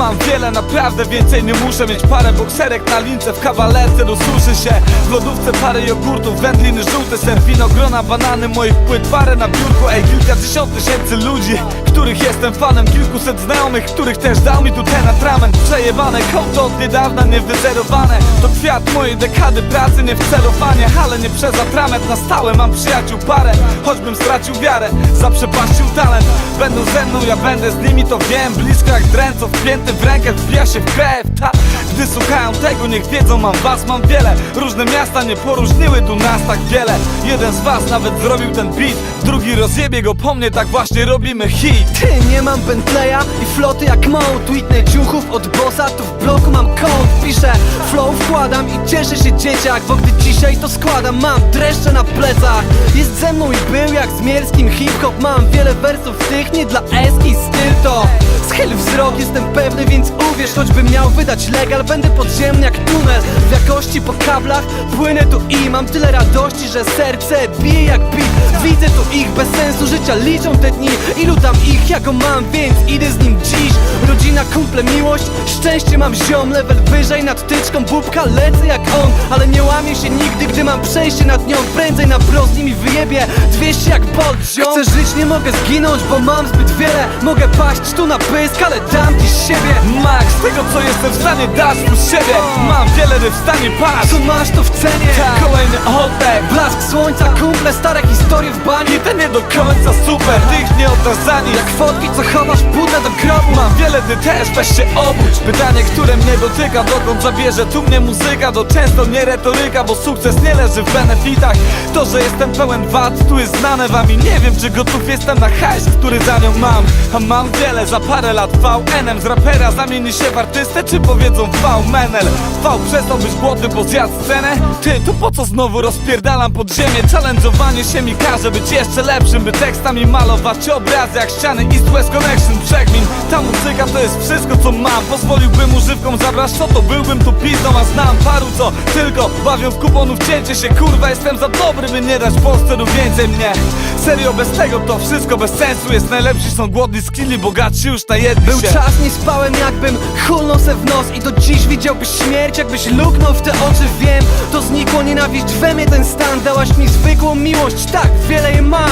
Mam wiele, naprawdę więcej nie muszę mieć. Parę bokserek na lince, w kawalerce rozsuszy się. W lodówce parę jogurtów, wędliny żółte, ser, winogrona, banany, moich płyt parę na biurku. Ej, kilkadziesiąt tysięcy ludzi, których jestem fanem. Kilkuset znajomych, których też dał mi tu ten atrament. Przejebane konto od niedawna niewyzerowane. To kwiat mojej dekady pracy, nie w celowanie, ale nie przez atrament. Na stałe mam przyjaciół parę, choćbym stracił wiarę, zaprzepaścił talent. Będą ze mną, ja będę z nimi, to wiem. Blisko jak dręco, wpięty w rękę, wbija się w krew, ta. Gdy słuchają tego, niech wiedzą, mam was, mam wiele. Różne miasta nie poróżniły tu nas tak wiele. Jeden z was nawet zrobił ten beat, drugi rozjebie go po mnie, tak właśnie robimy hit. Ty, nie mam Bentleya i floty jak Mo. Tweetnę ciuchów od bossa, tu w bloku mam kod. Piszę, flow wkładam i cieszę się dzieciak, bo gdy dzisiaj to składam, mam dreszcze na plecach. Jest ze mną i był jak z Mielskim hip-hop. Mam wiele wersów tych, nie dla eski styl to. Schyl wzrok, jestem pewny, więc uwierz. Choćbym miał wydać legal, będę podziemny jak tunel. W jakości po kablach płynę tu i mam tyle radości, że serce bije jak beat. Widzę tu ich, bez sensu życia liczą te dni. Ilu tam ich, ja go mam, więc idę z nim dziś. Rodzina, kumple, miłość, szczęście mam ziom. Level wyżej nad tyczką, bubka, lecę jak on. Ale nie łamię się nigdy, gdy mam przejście nad nią. Prędzej na bro z nimi wyjebie 200 jak Bolt, ziom. Chcę żyć, nie mogę zginąć, bo mam zbyt wiele. Mogę paść tu na pysk, ale dam ci z siebie. Max, tego co jestem w stanie dasz plus siebie. Mam wiele ryb w stanie, patrz. Co masz to w cenie? Kolejny oddech, Blask słońca, kumple, stare historie w bani. i ten nie do końca super, tych nie odrazani. Jak fotki, co chowasz budę do grobu. Mam wiele, ty też, weź się obudź. Pytanie, które mnie dotyka, dokąd zabierze tu mnie muzyka. To często nie retoryka, bo sukces nie leży w benefitach. To, że jestem pełen wad, tu jest znane wami. Nie wiem, czy gotów jestem na hajs, który za nią mam. A mam wiele, za parę lat VN-em z rapera zamieni się w artystę, czy powiedzą V-Menel. V przestał być głodny, bo zjadł scenę. Ty, to po co znowu rozpierdalam pod ziemię? Challenge'owanie się mi każe być jeszcze lepszym, by tekstami malować obrazy jak ściany East-West Connection. Przegmin, ta muzyka to jest wszystko co mam. Pozwoliłbym używkom zabrać co, to byłbym tu pizdą. A znam paru co tylko bawią w kuponów cięcie się. Kurwa, jestem za dobry, by nie dać Polsce tu więcej mnie. Serio, bez tego to wszystko bez sensu jest. Najlepsi są głodni, skilli, bogatsi już najedli Był się. czas, nie spałem, jakbym chulnął se w nos. I do dziś widziałbyś śmierć, jakbyś luknął w te oczy. Wiem, to znikło, nienawiść we mnie ten stan. Dałaś mi zwykłą miłość, tak, wiele je mam.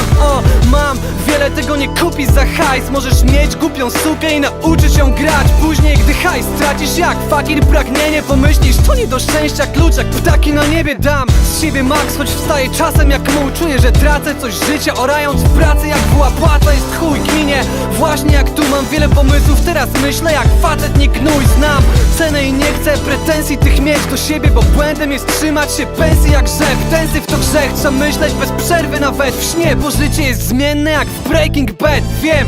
Mam, wiele tego nie kupisz za hajs. Możesz mieć głupią sukę i nauczyć ją grać. Później, gdy hajs stracisz jak fakir pragnienie, pomyślisz, to nie do szczęścia klucz, jak ptaki na niebie dam z siebie max, choć wstaję czasem jak muł. Czuję, że tracę coś życia, orając w pracy jak była płaca jest chuj kminie. Właśnie jak tu mam wiele pomysłów, teraz myślę jak facet, nie gnój. Znam cenę i nie chcę pretensji tych mieć do siebie, bo błędem jest trzymać się pensji jak rzep. Tensyw to grzech, trzeba myśleć bez przerwy nawet w śnie, bo życie jest zmienne jak w Breaking Bad, wiem.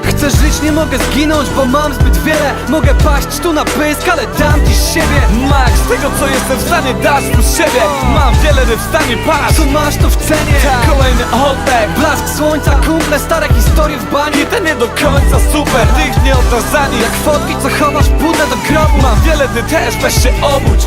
Chcę żyć, nie mogę zginąć, bo mam zbyt wiele. Mogę paść tu na pysk, ale dam ci z siebie. Max, tego co jestem w stanie dasz plus siebie. Mam wiele ryb w stanie, patrz. Co masz to w cenie? Kolejny oddech, Blask słońca, kumple, stare historie w bani. i ten nie do końca super, tych nie odrazani. Jak fotki, co chowasz budę do grobu. Mam wiele, ty też, weź się obudź.